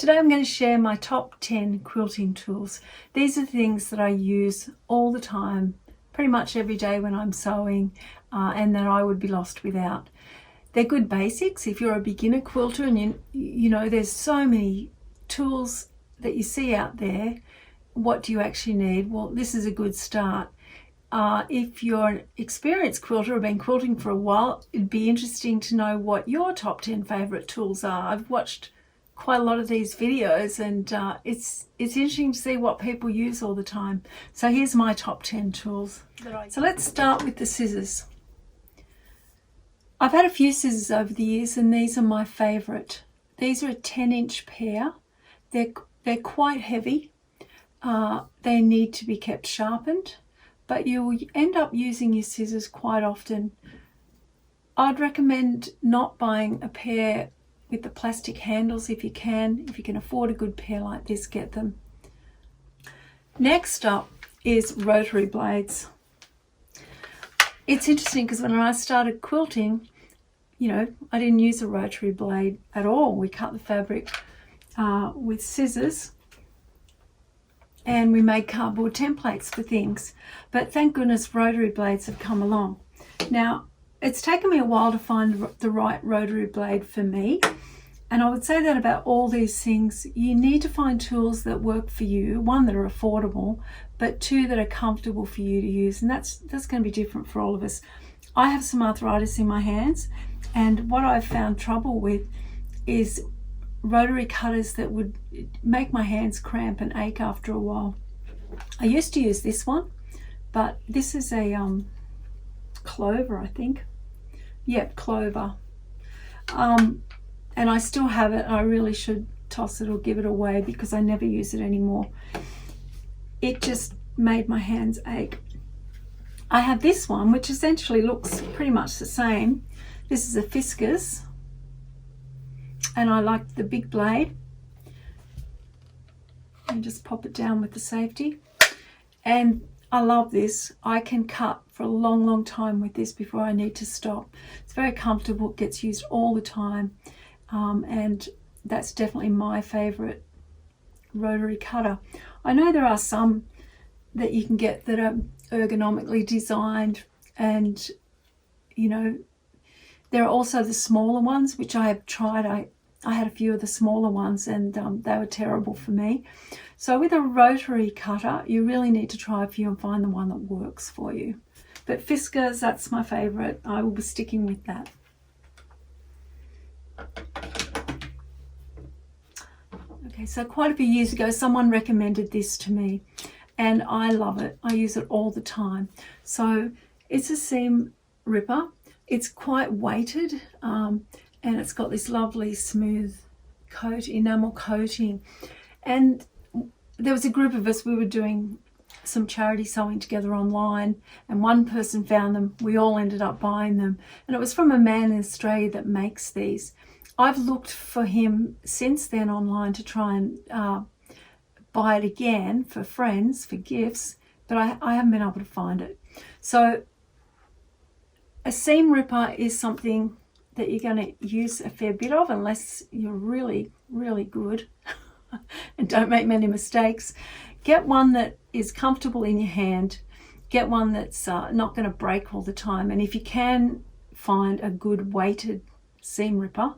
Today I'm going to share my top 10 quilting tools. These are things that I use all the time, pretty much every day when I'm sewing, and that I would be lost without. They're good basics if you're a beginner quilter, and you know there's so many tools that you see out there. What do you actually need? Well, this is a good start. If you're an experienced quilter or been quilting for a while, it'd be interesting to know what your top 10 favourite tools are. I've watched quite a lot of these videos, and it's interesting to see what people use all the time. So here's my top 10 tools. So let's start with the scissors. I've had a few scissors over the years, and these are my favourite. These are a 10-inch pair. They're quite heavy. They need to be kept sharpened, but you'll end up using your scissors quite often. I'd recommend not buying a pair with the plastic handles if you can. If you can afford a good pair like this, get them. Next up is rotary blades. It's interesting because when I started quilting, you know, I didn't use a rotary blade at all. We cut the fabric with scissors, and we made cardboard templates for things. But thank goodness rotary blades have come along. Now, it's taken me a while to find the right rotary blade for me. And I would say that about all these things. You need to find tools that work for you. One, that are affordable, but two, that are comfortable for you to use. And that's going to be different for all of us. I have some arthritis in my hands, and what I've found trouble with is rotary cutters that would make my hands cramp and ache after a while. I used to use this one, but this is a Clover, I think. Yep, Clover. And I still have it. I really should toss it or give it away because I never use it anymore. It just made my hands ache. I have this one, which essentially looks pretty much the same. This is a Fiskars, and I like the big blade. And just pop it down with the safety. And I love this. I can cut for a long, long time with this before I need to stop. It's very comfortable. It gets used all the time. And that's definitely my favourite rotary cutter. I know there are some that you can get that are ergonomically designed, and you know, there are also the smaller ones, which I have tried. I had a few of the smaller ones, and they were terrible for me. So with a rotary cutter, you really need to try a few and find the one that works for you. But Fiskars, that's my favourite. I will be sticking with that. Okay, so quite a few years ago, someone recommended this to me, and I love it. I use it all the time. So it's a seam ripper. It's quite weighted, and it's got this lovely smooth enamel coating. And there was a group of us, we were doing some charity sewing together online, and one person found them. We all ended up buying them, and it was from a man in Australia that makes these. I've looked for him since then online to try and buy it again for friends, for gifts, but I haven't been able to find it. So a seam ripper is something that you're going to use a fair bit of, unless you're really, really good and don't make many mistakes. Get one that is comfortable in your hand. Get one that's not going to break all the time. And if you can find a good weighted seam ripper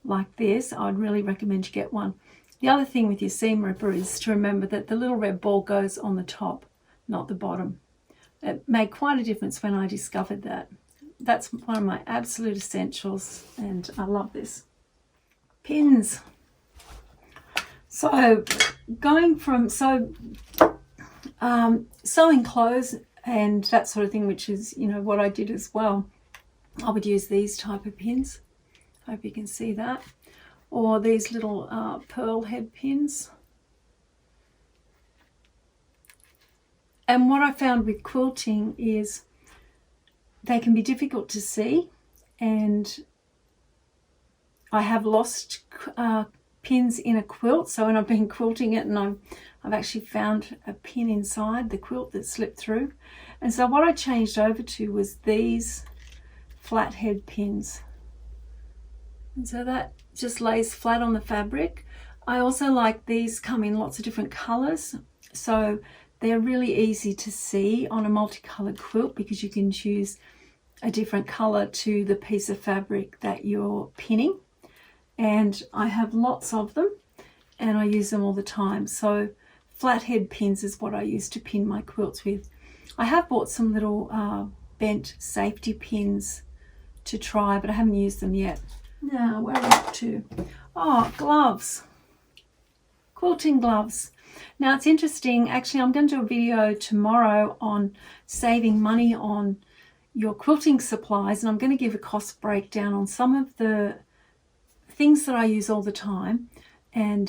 like this, I'd really recommend you get one. The other thing with your seam ripper is to remember that the little red ball goes on the top, not the bottom. It made quite a difference when I discovered that. That's one of my absolute essentials, and I love this. Pins. So going from sewing clothes and that sort of thing, which is, you know, what I did as well, I would use these type of pins. Hope you can see that. Or these little pearl head pins. And what I found with quilting is they can be difficult to see, and I have lost pins in a quilt. So when I've been quilting it, and I've actually found a pin inside the quilt that slipped through. And so what I changed over to was these flathead pins. And so that just lays flat on the fabric. I also like these come in lots of different colours, so they're really easy to see on a multicoloured quilt because you can choose a different colour to the piece of fabric that you're pinning. And I have lots of them and I use them all the time. So flathead pins is what I use to pin my quilts with. I have bought some little bent safety pins to try, but I haven't used them yet. Now, where are we up to? Oh, gloves. Quilting gloves. Now it's interesting, actually I'm going to do a video tomorrow on saving money on your quilting supplies, and I'm going to give a cost breakdown on some of the things that I use all the time and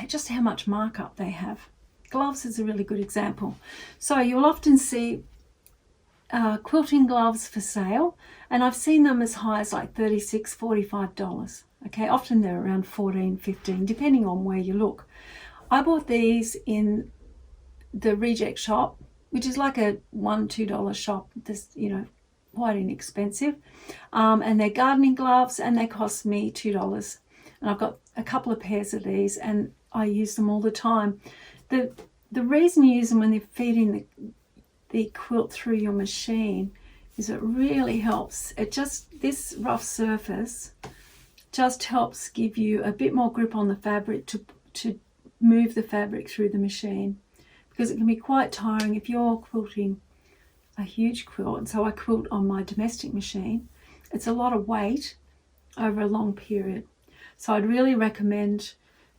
just how much markup they have. Gloves is a really good example. So you'll often see quilting gloves for sale, and I've seen them as high as like $36, $45. Okay, often they're around $14, $15, depending on where you look. I bought these in the reject shop, which is like a $1, $2 shop. This, you know, quite inexpensive. And they're gardening gloves, and they cost me $2. And I've got a couple of pairs of these, and I use them all the time. The reason you use them when they're feeding the quilt through your machine is it really helps. This rough surface just helps give you a bit more grip on the fabric to move the fabric through the machine, because it can be quite tiring if you're quilting a huge quilt. And so I quilt on my domestic machine. It's a lot of weight over a long period. So I'd really recommend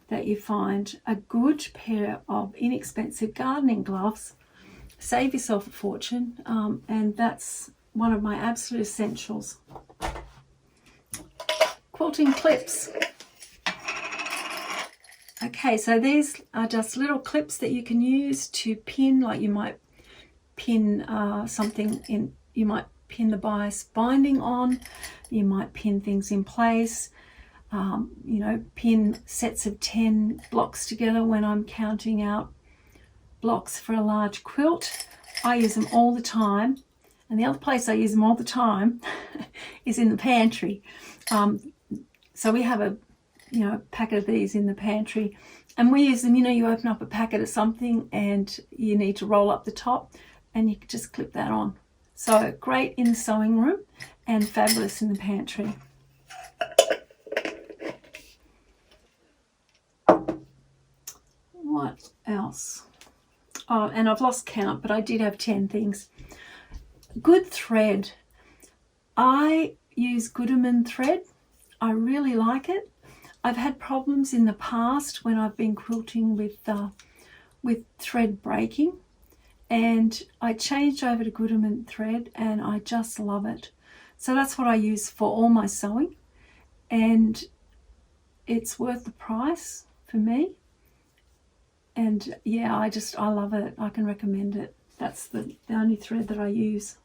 that you find a good pair of inexpensive gardening gloves. Save yourself a fortune, and that's one of my absolute essentials. Quilting clips. Okay, so these are just little clips that you can use to pin, like you might pin something in, you might pin the bias binding on, you might pin things in place, you know, pin sets of 10 blocks together when I'm counting out blocks for a large quilt. I use them all the time, and the other place I use them all the time is in the pantry. So we have a packet of these in the pantry, and we use them, you know, you open up a packet of something and you need to roll up the top, and you can just clip that on. So great in the sewing room and fabulous in the pantry. What else? Oh, and I've lost count, but I did have 10 things. Good thread. I use Gooderman thread. I really like it. I've had problems in the past when I've been quilting with thread breaking, and I changed over to Gooderman thread and I just love it. So that's what I use for all my sewing, and it's worth the price for me. And yeah, I love it. I can recommend it. That's the only thread that I use.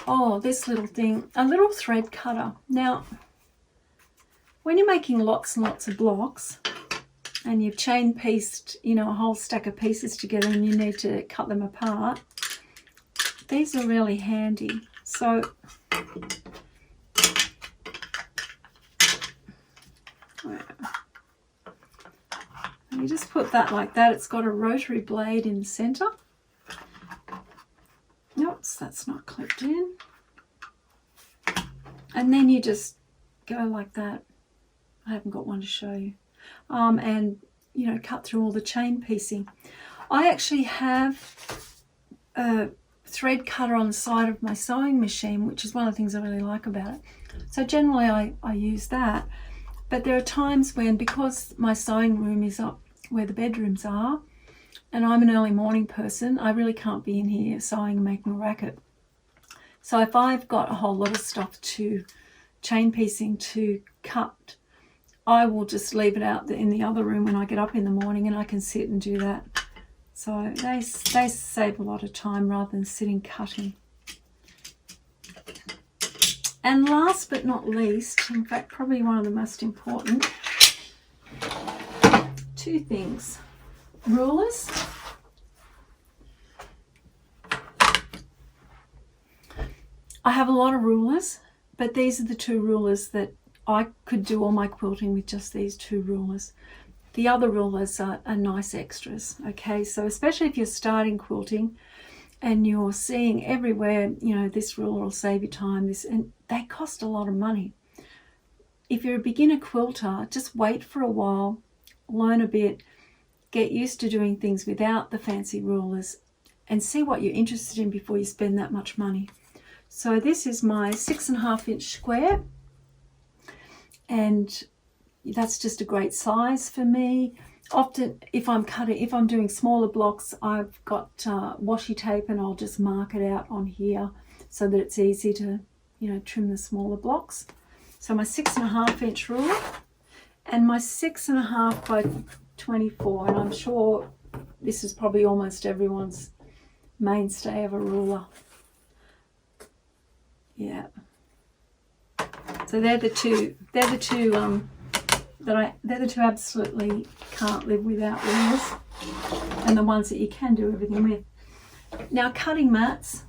Oh, this little thing, a little thread cutter. Now, when you're making lots and lots of blocks and you've chain pieced, you know, a whole stack of pieces together and you need to cut them apart, these are really handy. So you just put that like that. It's got a rotary blade in the center. Nope, that's not clipped in. And then you just go like that. I haven't got one to show you. And, you know, cut through all the chain piecing. I actually have a thread cutter on the side of my sewing machine, which is one of the things I really like about it. So generally I use that. But there are times when, because my sewing room is up where the bedrooms are, and I'm an early morning person, I really can't be in here sewing and making a racket. So if I've got a whole lot of stuff to chain piecing to cut, I will just leave it out in the other room when I get up in the morning, and I can sit and do that. So they save a lot of time rather than sitting cutting. And last but not least, in fact probably one of the most important, two things. Rulers. I have a lot of rulers, but these are the two rulers that I could do all my quilting with just these 2 rulers. The other rulers are nice extras, okay? So especially if you're starting quilting and you're seeing everywhere, you know, this ruler will save you time, and they cost a lot of money. If you're a beginner quilter, just wait for a while, learn a bit, get used to doing things without the fancy rulers, and see what you're interested in before you spend that much money. So this is my 6.5 inch square, and that's just a great size for me. Often if I'm doing smaller blocks, I've got washi tape, and I'll just mark it out on here so that it's easy to, you know, trim the smaller blocks. So my 6.5 inch ruler and my 6.5 by 24, and I'm sure this is probably almost everyone's mainstay of a ruler. Yeah. So they're the two absolutely can't live without rulers, and the ones that you can do everything with. Now cutting mats,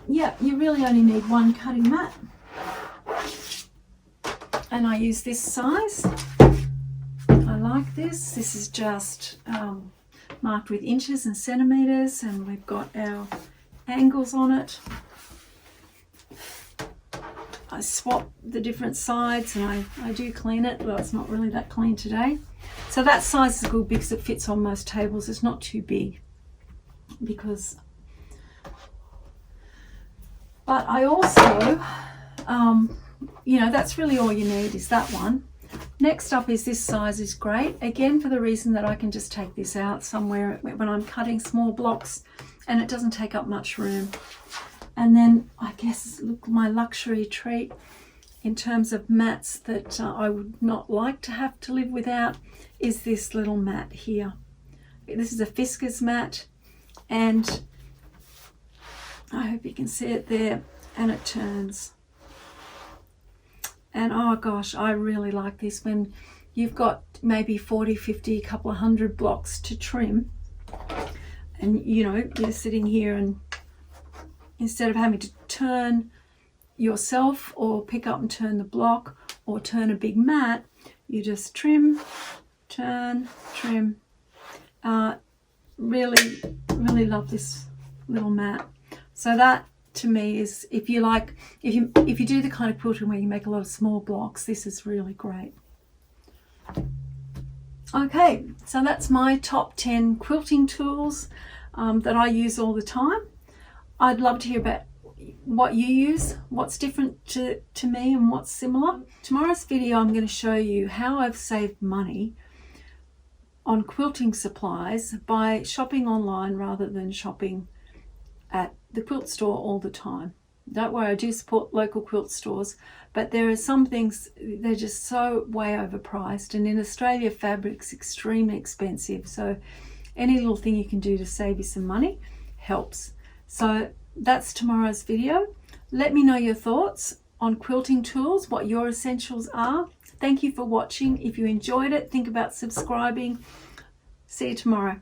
yeah, you really only need 1 cutting mat, and I use this size. I like this. This is just marked with inches and centimeters, and we've got our angles on it. I swap the different sides, and I do clean it, but it's not really that clean today. So that size is good because it fits on most tables. It's not too big, because but I also you know, that's really all you need is that one. Next up is this size is great, again for the reason that I can just take this out somewhere when I'm cutting small blocks, and it doesn't take up much room. And then I guess, look, my luxury treat in terms of mats that I would not like to have to live without is this little mat here. This is a Fiskars mat, and I hope you can see it there, and it turns. And oh gosh, I really like this when you've got maybe 40, 50, a couple of 100 blocks to trim, and you know, you're sitting here, and instead of having to turn yourself or pick up and turn the block or turn a big mat, you just trim, turn, trim. Really, really love this little mat. So that to me is, if you do the kind of quilting where you make a lot of small blocks, this is really great. Okay, so that's my top 10 quilting tools that I use all the time. I'd love to hear about what you use, what's different to me, and what's similar. Tomorrow's video I'm going to show you how I've saved money on quilting supplies by shopping online rather than shopping at the quilt store all the time. Don't worry, I do support local quilt stores, but there are some things, they're just so way overpriced, and in Australia fabric's extremely expensive, so any little thing you can do to save you some money helps. So that's tomorrow's video. Let me know your thoughts on quilting tools, what your essentials are. Thank you for watching. If you enjoyed it, think about subscribing. See you tomorrow.